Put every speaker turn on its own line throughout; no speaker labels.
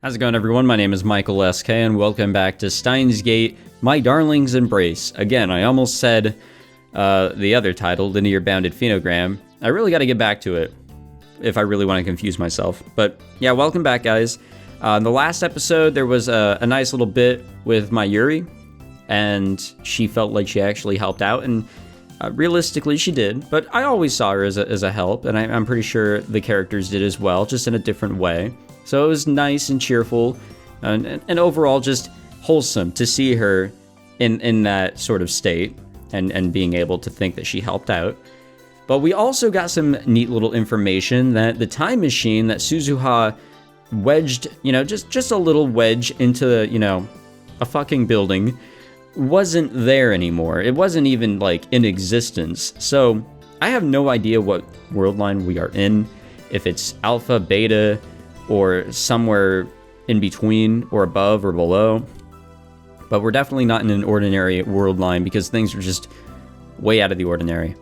How's it going, everyone? My name is Michael SK, and welcome back to Steins Gate, My Darling's Embrace. Again, I almost said the other title, Linear Bounded Phenogram. I really got to get back to it, if I really want to confuse myself. But yeah, welcome back, guys. In the last episode, there was a nice little bit with Mayuri, and she felt like she actually helped out, and realistically, she did. But I always saw her as a help, and I'm pretty sure the characters did as well, just in a different way. So it was nice and cheerful, and overall just wholesome to see her in that sort of state, and being able to think that she helped out. But we also got some neat little information that the time machine that Suzuha wedged, just a little wedge into, a fucking building, wasn't there anymore. It wasn't even, in existence. So I have no idea what world line we are in, if it's alpha, beta, or somewhere in between, or above, or below. But we're definitely not in an ordinary world line, because things are just way out of the ordinary.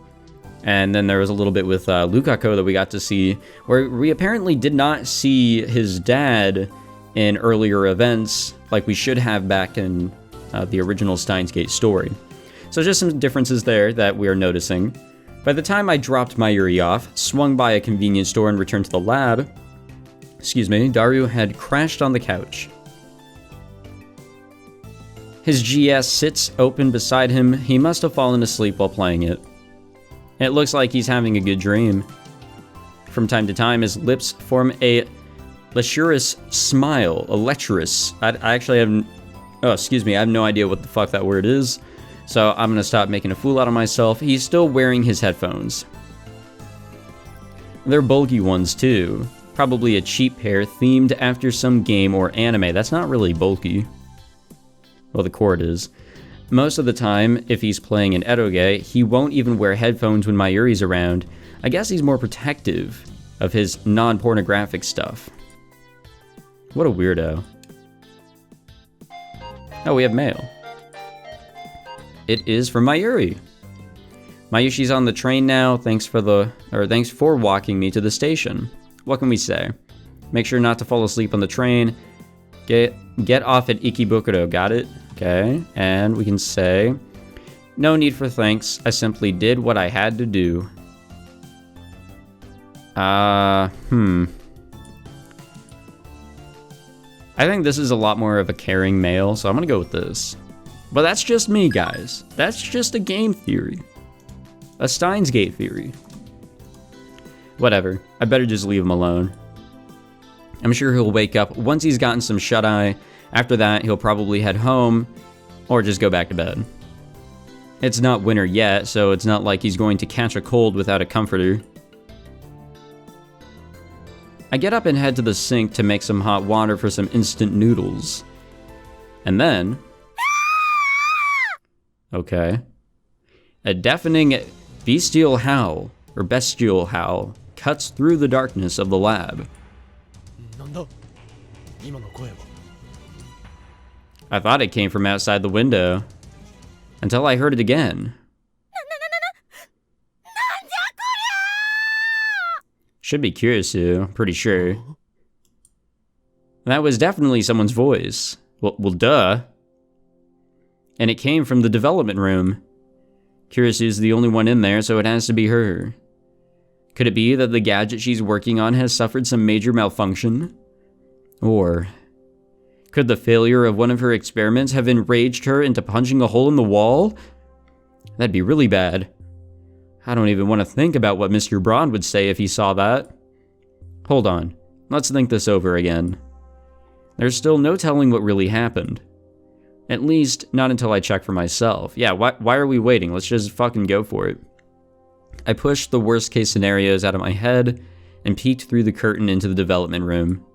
And then there was a little bit with Lukako that we got to see, where we apparently did not see his dad in earlier events, like we should have back in the original Steins Gate story. So just some differences there that we are noticing. By the time I dropped Mayuri off, swung by a convenience store, and returned to the lab, Daru had crashed on the couch. His GS sits open beside him. He must have fallen asleep while playing it. It looks like he's having a good dream. From time to time, his lips form a lecherous smile. A lecherous. I actually have... Oh, excuse me, I have no idea what the fuck that word is. So I'm gonna stop making a fool out of myself. He's still wearing his headphones. They're bulky ones, too. Probably a cheap pair themed after some game or anime. That's not really bulky. Well, the cord is. Most of the time, if he's playing an eroge, he won't even wear headphones when Mayuri's around. I guess he's more protective of his non-pornographic stuff. What a weirdo. Oh, we have mail. It is from Mayuri. Mayushi's on the train now. Thanks for walking me to the station. What can we say? Make sure not to fall asleep on the train. Get off at Ikebukuro, got it? Okay, and we can say, no need for thanks, I simply did what I had to do. I think this is a lot more of a caring mail, so I'm gonna go with this. But that's just me, guys. That's just a game theory. A Steins Gate theory. Whatever, I better just leave him alone. I'm sure he'll wake up once he's gotten some shut-eye. After that, he'll probably head home, or just go back to bed. It's not winter yet, so it's not like he's going to catch a cold without a comforter. I get up and head to the sink to make some hot water for some instant noodles. And then... Okay. A deafening bestial howl cuts through the darkness of the lab. I thought it came from outside the window, until I heard it again. Should be Kirisu, pretty sure. That was definitely someone's voice. Well, duh. And it came from the development room. Kirisu's the only one in there, so it has to be her. Could it be that the gadget she's working on has suffered some major malfunction? Or could the failure of one of her experiments have enraged her into punching a hole in the wall? That'd be really bad. I don't even want to think about what Mr. Braun would say if he saw that. Hold on, let's think this over again. There's still no telling what really happened. At least, not until I check for myself. Yeah, why are we waiting? Let's just fucking go for it. I pushed the worst case scenarios out of my head and peeked through the curtain into the development room.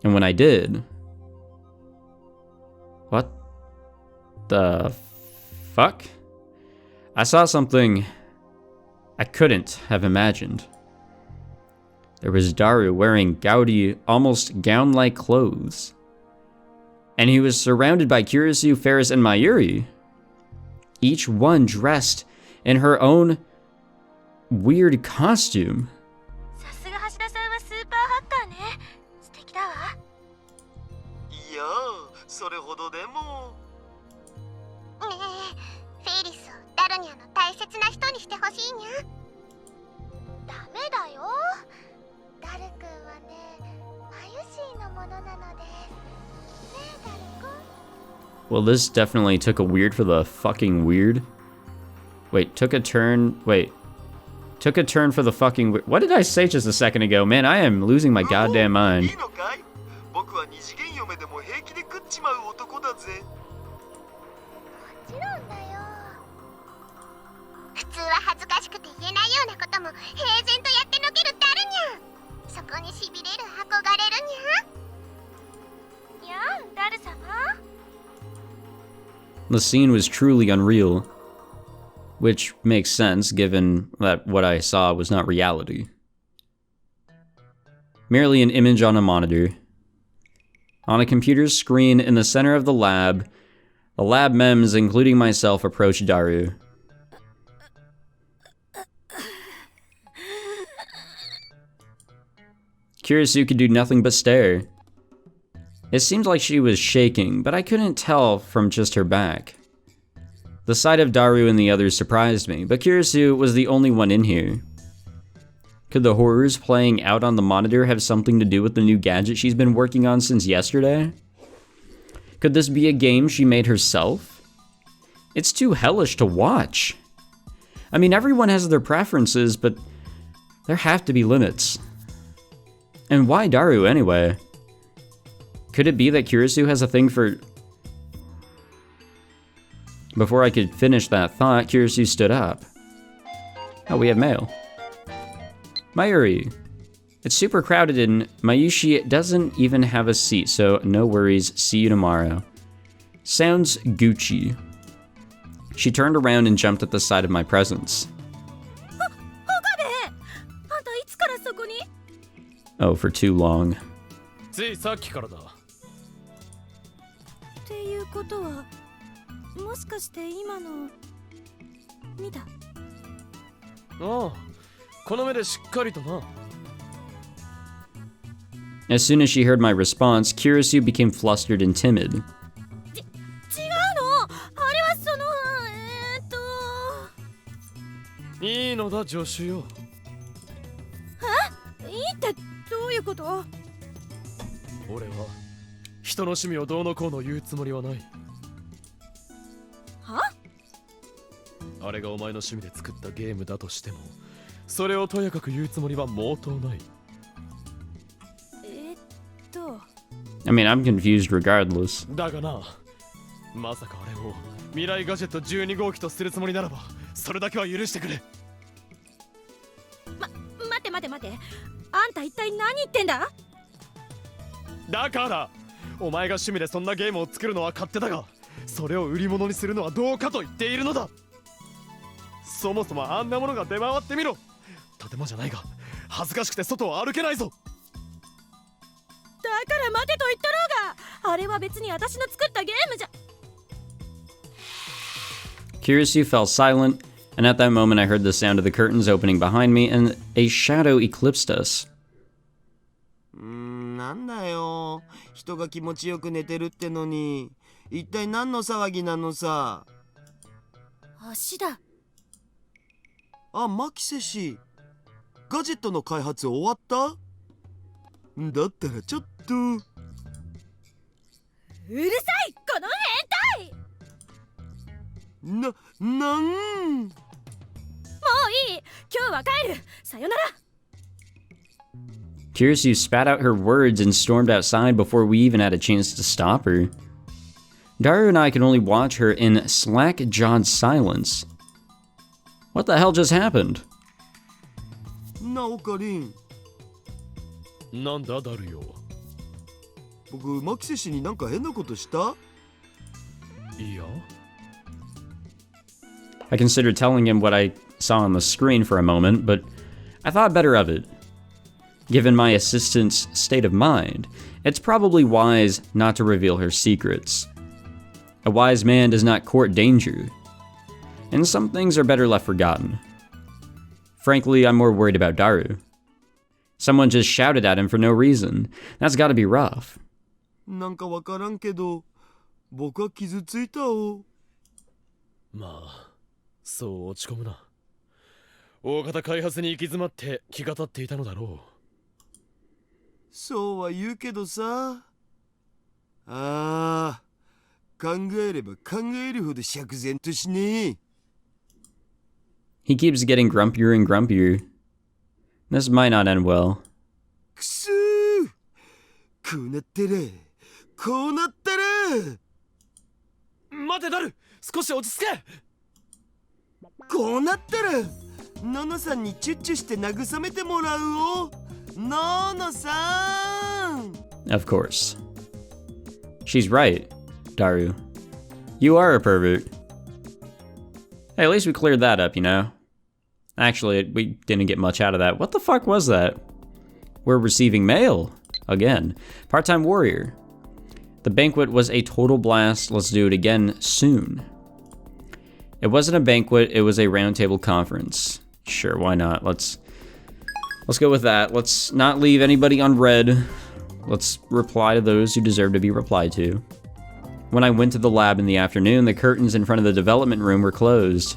And when I did... What the fuck? I saw something I couldn't have imagined. There was Daru wearing gaudy, almost gown-like clothes. And he was surrounded by Kirisu, Ferris, and Mayuri. Each one dressed in her own weird costume.
それほどでも。
ねえ、フェリスをダルニャの大切な人にしてほしいにゃ。ダメだよ。ダル君はね、マユシーのものなので。ねえ、ダル君。
Well, this definitely took a weird for the fucking weird. Wait, took a turn for the fucking weird. What did I say just a second ago? Man, I am losing my goddamn mind.
いいのかい？僕は二次元嫁でも平気で食っちまう男だぜ。
もちろんだよ。普通は恥ずかしくて言えないようなことも平然とやってのけるダルニャ。そこにしびれる憧れるにゃ。にゃん、ダル様。
The scene was truly unreal, which makes sense given that what I saw was not reality. Merely an image on a monitor. On a computer's screen in the center of the lab mems, including myself, approached Daru. Kirisu could do nothing but stare. It seemed like she was shaking, but I couldn't tell from just her back. The sight of Daru and the others surprised me, but Kirisu was the only one in here. Could the horrors playing out on the monitor have something to do with the new gadget she's been working on since yesterday? Could this be a game she made herself? It's too hellish to watch. I mean, everyone has their preferences, but there have to be limits. And why Daru anyway? Could it be that Kirisu has a thing for... Before I could finish that thought, Kirisu stood up. Oh, we have mail. Mayuri. It's super crowded and Mayushi doesn't even have a seat, so no worries, see you tomorrow. Sounds Gucci. She turned around and jumped at the sight of my presence. Oh, for too long.
ついさっきからだ。
っていうことは、もしかして今の見た？
ああ、この目でしっかりとな。
As soon as she heard my response, Kirisu became flustered and timid.
違うの？あれはその
いいのだ助手よ。
いいってどういうこと？
俺は人の趣味をどうのこうの言うつもりはない。
は？
あれがお前の趣味で作ったゲームだとしても、それをとやかく言うつもりは毛頭ない。
I mean, I'm confused regardless.
だがな、まさかあれを未来ガジェット12号機とするつもりならば、それだけは許してくれ。
待て、あんた一体何言ってんだ？
だからお前が趣味でそんなゲームを作るのは勝手だが、それを売り物にするのはどうかと言っているのだ。そもそもあんなものが出回ってみろ。とてもじゃないが恥ずかしくて外を歩けないぞ。
だから待てと言ったろうが、あれは別に私の作ったゲームじゃ。
Kirisu fell silent, and at that moment I heard the sound of the curtains opening behind me, and a shadow eclipsed us.
なんだよ。人が気持ちよく寝てるってのに、一体何の騒ぎなのさ。
足だ。
あ、マキセ氏。ガジェットの開発終わった？だったらちょっと。う
るさい、この変態！
なんもう
いい、今日は帰る。さよなら。
Kirisu spat out her words and stormed outside before we even had a chance to stop her. Daru and I could only watch her in slack-jawed silence. What the hell just happened?
なおかりん。
なんだダルよ。
僕、マキセ氏になんか変なことした？
いや。
I considered telling him what I saw on the screen for a moment, but I thought better of it. Given my assistant's state of mind, it's probably wise not to reveal her secrets. A wise man does not court danger, and some things are better left forgotten. Frankly, I'm more worried about Daru. Someone just shouted at him for no reason. That's gotta be rough.
なんかわからんけど、僕は傷ついたよ。
まあそう落ち込むな。大型開発に行き詰まって気が立っていたのだろ
そうは言うけどさ。ああ、考えれば考えるほど釈然としねえ。
He keeps getting grumpier and grumpier. This might not end well.
くそー、こうなったらこうなったら。
待てダル、少し落ち着け。
こうなったらノノさんにチュッチュして慰めてもらうよ。ノノさん。
Of course. She's right, Daru. You are a pervert. Hey, at least we cleared that up, you know? Actually, we didn't get much out of that. What the fuck was that? We're receiving mail. Again. Part-time warrior. The banquet was a total blast. Let's do it again soon. It wasn't a banquet, it was a roundtable conference. Sure, why not? Let's go with that. Let's not leave anybody on red. Let's reply to those who deserve to be replied to. When I went to the lab in the afternoon, the curtains in front of the development room were closed.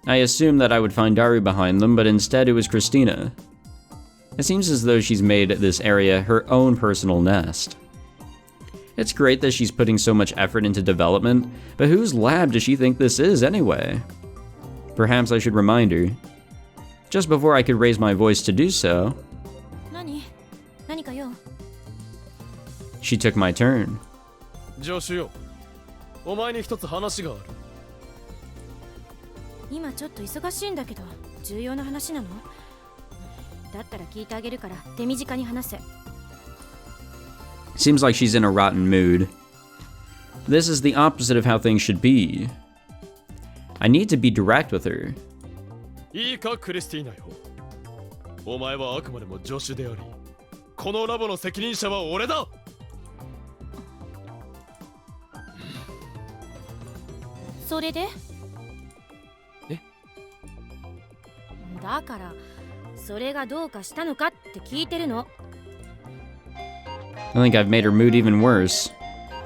I assumed that I would find Daru behind them, but instead it was Christina. It seems as though she's made this area her own personal nest. It's great that she's putting so much effort into development, but whose lab does she think this is anyway? Perhaps I should remind her. Just before I could raise my voice to do so,
何かよ。
she took my turn.
助手よ、お前に一つ話がある。
今ちょっと忙しいんだけど、重要な話なの？だったら聞いてあげるから手短に話せ。
Seems like she's in a rotten mood. This is the opposite of how things should be. I need to be direct with her.
いいかクリスティーナよ、お前はあくまでも助手であり、このラボの責任者は俺だ。
それで？
え？
だからそれがどうかしたのかって聞いてるの。
I think I've made her mood even worse.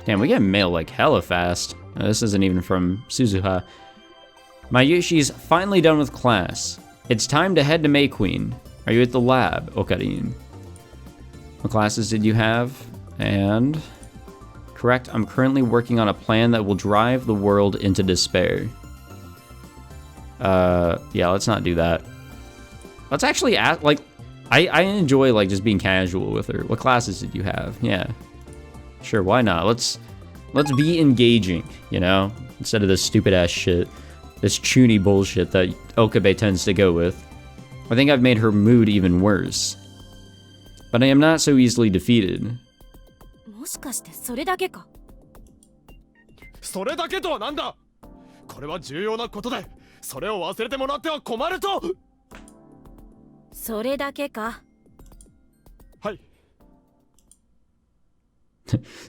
Damn, we get mail like hella fast. This isn't even from Suzuha. Mayushi's finally done with class. It's time to head to May Queen. Are you at the lab, Okarin? What classes did you have? And... correct, I'm currently working on a plan that will drive the world into despair. Yeah, let's not do that. Let's actually ask, like... I enjoy like just being casual with her. What classes did you have? Yeah. Sure, why not? Let's be engaging, you know? Instead of this stupid ass shit. This chuny bullshit that Okabe tends to go with. I think I've made her mood even worse. But I am not so easily defeated.
もしかしてそれだけか？
それだけとはなんだ。これは重要なことで、それを忘れてもらっては困ると。
それだけか？
はい。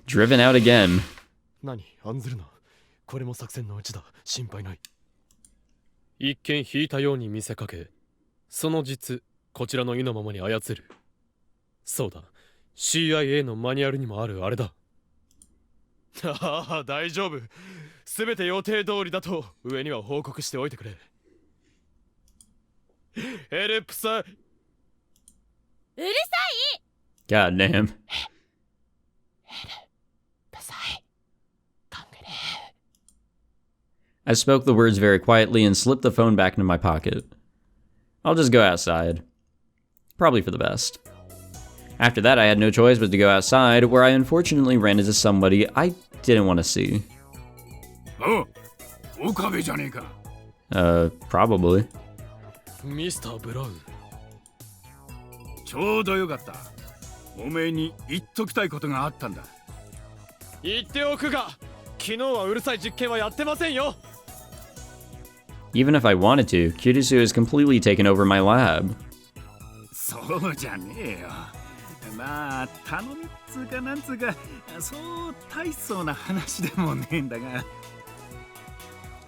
Driven out again.
何、案ずるな。これも作戦のうちだ。心配ない。一見引いたように見せかけ、その実、こちらの意のままに操る。そうだ、CIA のマニュアルにもあるあれだ。ああ、大丈夫。すべて予定通りだと上には報告しておいてくれ。ヘルプさ。
うるさい！
God damn. I spoke the words very quietly and slipped the phone back into my pocket. I'll just go outside. Probably for the best. After that, I had no choice but to go outside, where I unfortunately ran into somebody I didn't want to see.
Oh, Okabe じゃねえか。
Probably.
ミスター・ブラウン。
ちょうどよかった。おめえに言っときたいことがあったんだ。
言っておくが、昨日はうるさい実験はやってませんよ。
Even if I wanted to, Kirisu has completely taken over my lab.
そうじゃねえよ。まあ、頼みっつうかなんつうか、そう大層な話でもねえんだが。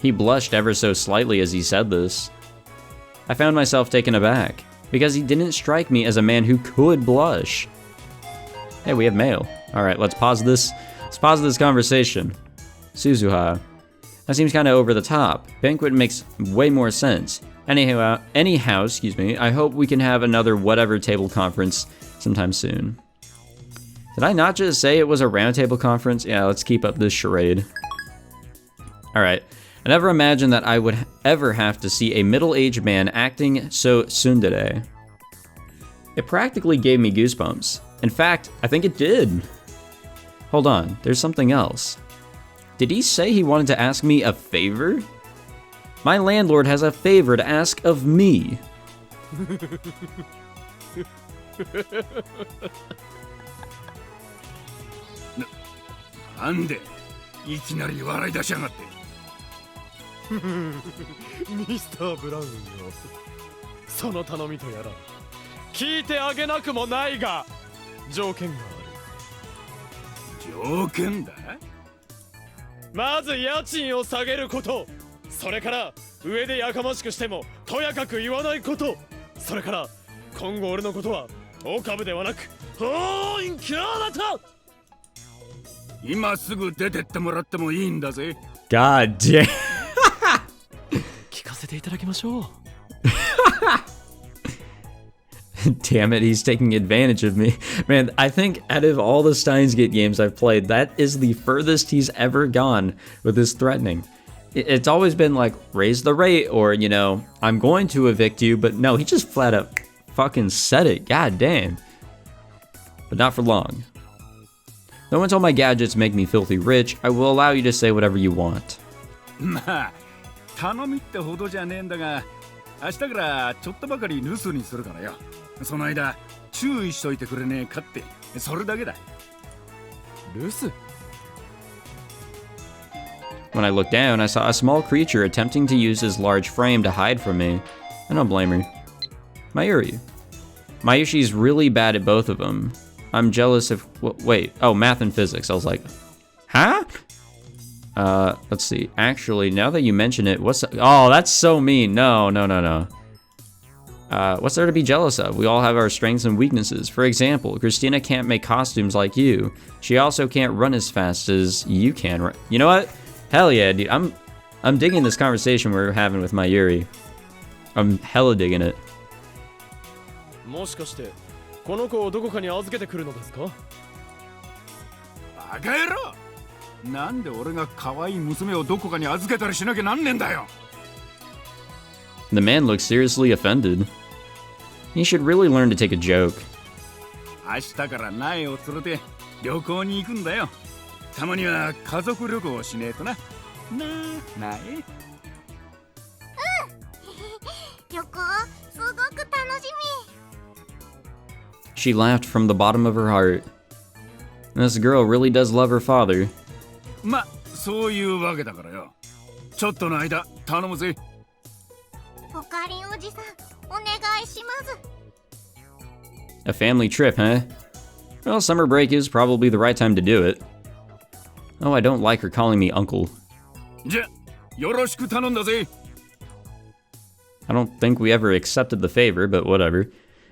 He blushed ever so slightly as he said this. I found myself taken aback, because he didn't strike me as a man who could blush. Hey, we have mail. Alright, let's pause this. Let's pause this conversation. Suzuha. That seems kind of over the top. Banquet makes way more sense. Anyhow, excuse me, I hope we can have another whatever table conference sometime soon. Did I not just say it was a roundtable conference? Yeah, let's keep up this charade. Alright. I never imagined that I would ever have to see a middle-aged man acting so tsundere. It practically gave me goosebumps. In fact, I think it did. Hold on, there's something else. Did he say he wanted to ask me a favor? My landlord has a favor to ask of me.
なんでいきなり笑い出しやがって。
ミスター・ブラウンよ、その頼みとやら聞いてあげなくもないが条件がある。
条件だ？
まず家賃を下げること、それから上でやかましくしてもとやかく言わないこと、それから今後俺のことはオカブではなくホーインキャーだと。
今すぐ出てってもらってもいいんだぜ。
God damn.
聞かせていただきましょう。
Damn it, he's taking advantage of me. Man, I think out of all the Steins Gate games I've played, that is the furthest he's ever gone with his threatening. It's always been like, raise the rate, or, you know, I'm going to evict you, but no, he just flat out fucking said it. God damn. But not for long. Though until my gadgets make me filthy rich, I will allow you to say whatever you want.
まあ、頼みってほどじゃねえんだが、明日からちょっとばかり留守にするからよ。その間、注意しといてくれねえかって、それだけだ。
留守?
When I looked down, I saw a small creature attempting to use his large frame to hide from me. I don't blame her. Mayuri. Mayushi's really bad at both of them. I'm jealous of... Wait. Oh, math and physics. I was like, huh? Let's see. Actually, now that you mention it, what's... Oh, that's so mean. No. What's there to be jealous of? We all have our strengths and weaknesses. For example, Christina can't make costumes like you. She also can't run as fast as you can. You know what? Hell yeah, dude. I'm digging this conversation we're having with Mayuri. I'm hella digging it.
もしかしてこの子をどこかに預けてくるのですか？
バカ野郎！なんで俺が可愛い娘をどこかに預けたりしなきゃなんねんだよ。
The man looks seriously offended. He should really learn to take a joke.
明日から苗を連れて旅行に行くんだよ。たまには家族旅行をしねえとな。なあ、苗。
旅行すごく楽しみ。
She laughed from the bottom of her heart. This girl really does love her father.
ま、そういうわけだからよ。ちょっとの間頼むぜ。
おかりんおじさん、お願いします。
A family trip, huh? Well, summer break is probably the right time to do it. Oh, I don't like her calling me uncle.
じゃ、よろしく頼んだぜ。
I don't think we ever accepted the favor, but whatever.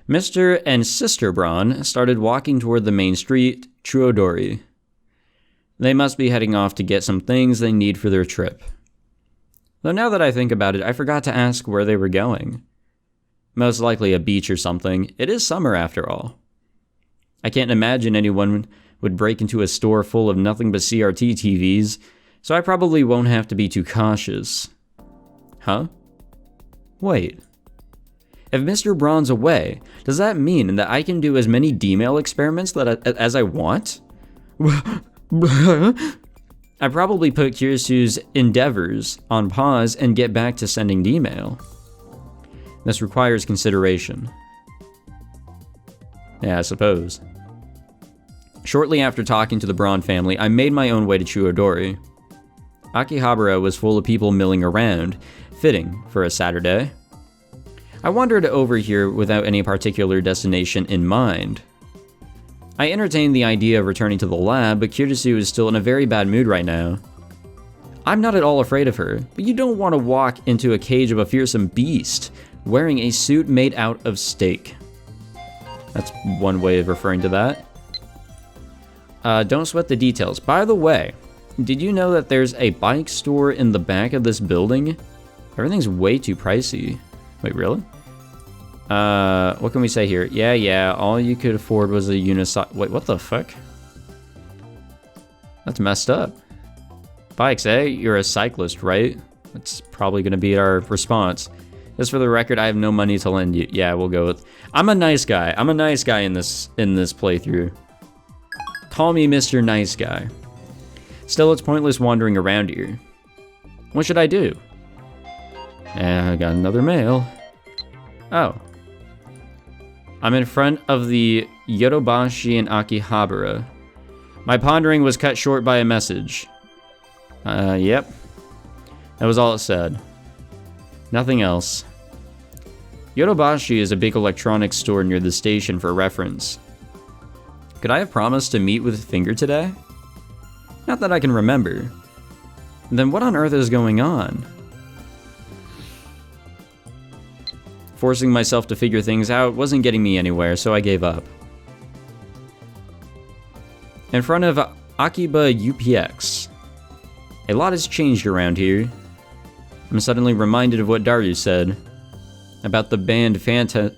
Mr. and Sister Braun started walking toward the main street, Chuodori. They must be heading off to get some things they need for their trip. Though now that I think about it, I forgot to ask where they were going. Most likely a beach or something. It is summer after all. I can't imagine anyone would break into a store full of nothing but CRT TVs, so I probably won't have to be too cautious. Huh? Wait. If Mr. Braun's away, does that mean that I can do as many D-mail experiments as I want? I probably put Kirisu's endeavors on pause and get back to sending D-mail. This requires consideration. Yeah, I suppose. Shortly after talking to the Braun family, I made my own way to Chuodori. Akihabara was full of people milling around, fitting for a Saturday. I wandered over here without any particular destination in mind. I entertained the idea of returning to the lab, but Kirisu is still in a very bad mood right now. I'm not at all afraid of her, but you don't want to walk into a cage of a fearsome beast wearing a suit made out of steak. That's one way of referring to that. Don't sweat the details. By the way, did you know that there's a bike store in the back of this building? Everything's way too pricey. Wait, really? What can we say here? Yeah, all you could afford was a unicycle. Wait, what the fuck? That's messed up. Bikes, eh? You're a cyclist, right? That's probably gonna be our response. Just for the record, I have no money to lend you. Yeah, we'll go with... I'm a nice guy. I'm a nice guy in this playthrough. Call me Mr. Nice Guy. Still, it's pointless wandering around here. What should I do? I got another mail. Oh. I'm in front of the Yodobashi in Akihabara. My pondering was cut short by a message. Yep. That was all it said. Nothing else. Yodobashi is a big electronics store near the station for reference. Could I have promised to meet with Finger today? Not that I can remember. Then what on earth is going on? Forcing myself to figure things out wasn't getting me anywhere, so I gave up. In front of Akiba UPX. A lot has changed around here. I'm suddenly reminded of what Daru said about the band Phantasm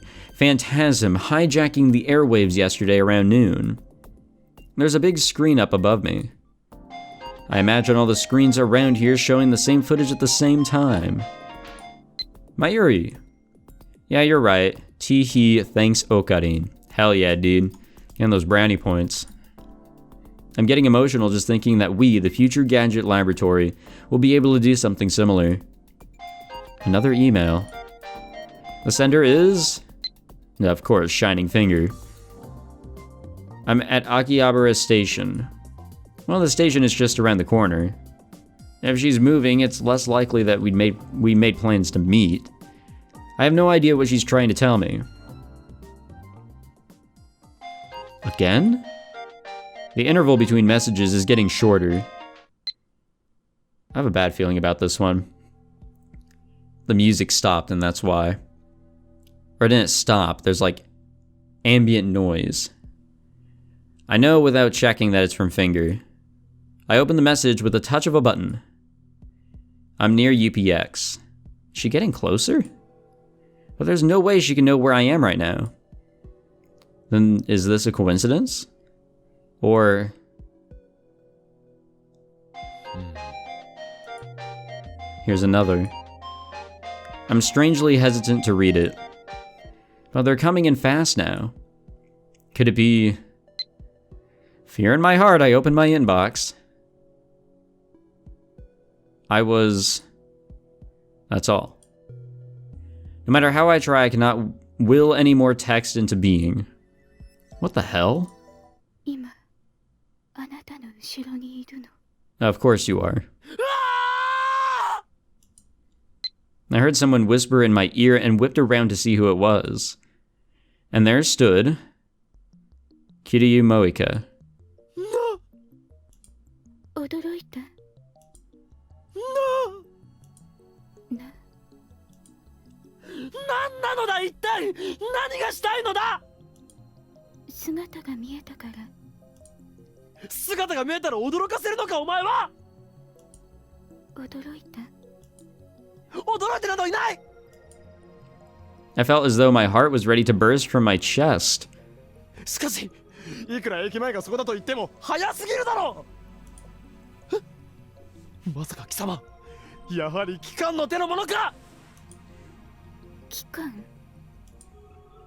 hijacking the airwaves yesterday around noon. There's a big screen up above me. I imagine all the screens around here showing the same footage at the same time. Mayuri. Yeah, you're right. Teehee, thanks Okarin. Hell yeah, dude. And those brownie points. I'm getting emotional just thinking that we, the future gadget laboratory, will be able to do something similar. Another email. The sender is... of course, Shining Finger. I'm at Akihabara Station. Well, the station is just around the corner. If she's moving, it's less likely that we made plans to meet. I have no idea what she's trying to tell me. Again? The interval between messages is getting shorter. I have a bad feeling about this one. The music stopped, and that's why. Or it didn't stop, there's like ambient noise. I know without checking that it's from Finger. I open the message with a touch of a button. I'm near UPX. Is she getting closer? But there's no way she can know where I am right now. Then is this a coincidence? Or... here's another. I'm strangely hesitant to read it. But they're coming in fast now. Could it be... fear in my heart, I opened my inbox. I was... that's all. No matter how I try, I cannot will any more text into being. What the hell? Of course you are. I heard someone whisper in my ear and whipped around to see who it was. And there stood... Kiryu Moika.
No!
驚いた
No! 何なのだ一体何がしたいのだ
姿が見えたから。
姿が見えたら驚かせるのかお前は
驚いた。
驚いてなどいない
I felt as though my heart was ready to burst from my chest.
しかしいくら駅前がそこだと言っても早すぎるだろうまさか貴様やはり機関の手のものか
機関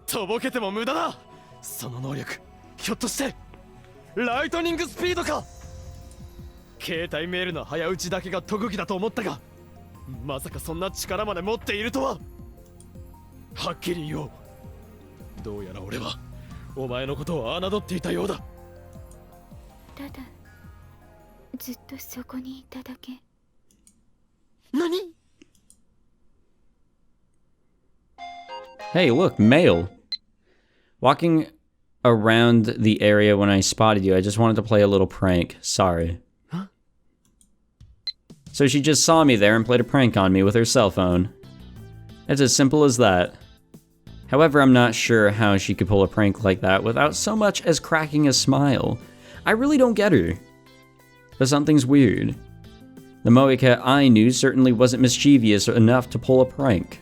とぼけても無駄だその能力ひょっとしてライトニングスピードか携帯メールの早打ちだけが特技だと思ったがまさかそんな力まで持っているとははっきり言おうどうやら俺はお前のことを侮っていたようだ
ただずっとそこにいただけ
何
Hey, look, mail. Walking around the area when I spotted you, I just wanted to play a little prank. Sorry.
Huh?
So she just saw me there and played a prank on me with her cell phone. It's as simple as that. However, I'm not sure how she could pull a prank like that without so much as cracking a smile. I really don't get her. But something's weird. The Moeka I knew certainly wasn't mischievous enough to pull a prank.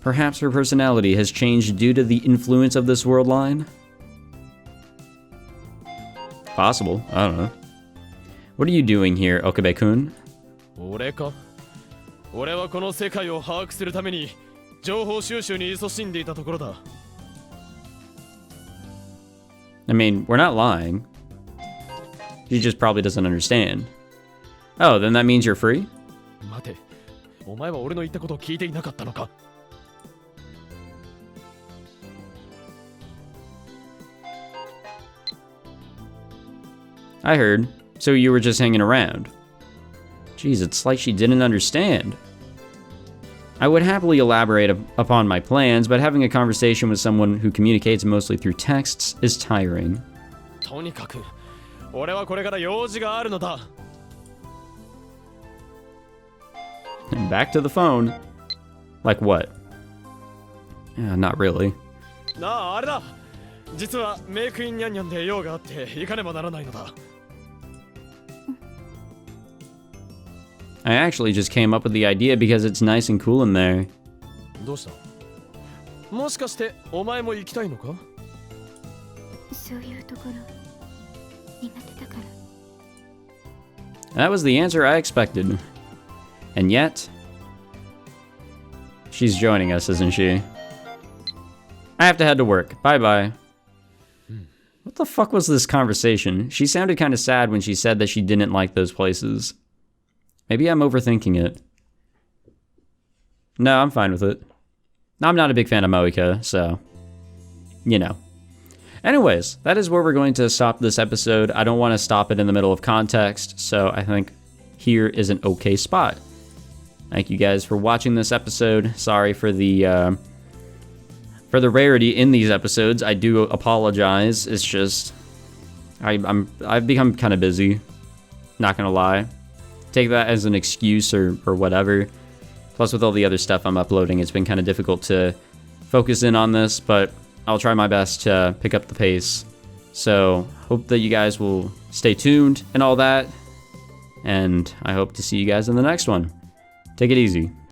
Perhaps her personality has changed due to the influence of this world line? Possible, I don't know. What are you doing here, Okabe-kun?
俺か俺はこの世界を把握するために情報収集に勤しんでいたところだ
I mean, we're not lying. She just probably doesn't understand. Oh, then that means you're free?
待てお前は俺の言ったことを聞いていなかったのか
I heard. So you were just hanging around. Jeez, it's like she didn't understand. I would happily elaborate upon my plans, but having a conversation with someone who communicates mostly through texts is tiring.
とにかく俺はこれから用事があるのだ
And back to the phone. Like what? Yeah, not really.
なああれだ実はメイクインニャンニャンで用があって行かねばならないのだ
I actually just came up with the idea because it's nice and cool in there.
どうしたもしかしてお前も行きたいのか
そういうところ苦手だから
That was the answer I expected. And yet... She's joining us, isn't she? I have to head to work. Bye-bye. What the fuck was this conversation? She sounded kind of sad when she said that she didn't like those places. Maybe I'm overthinking it. No, I'm fine with it. I'm not a big fan of Moeka, so... You know. Anyways, that is where we're going to stop this episode. I don't want to stop it in the middle of context, so I think here is an okay spot. Thank you guys for watching this episode. Sorry for the rarity in these episodes. I do apologize. It's just... I've become kind of busy. Not gonna lie. Take that as an excuse or whatever. Plus with all the other stuff I'm uploading, it's been kind of difficult to focus in on this, but I'll try my best to pick up the pace. So, hope that you guys will stay tuned and all that. And I hope to see you guys in the next one. Take it easy.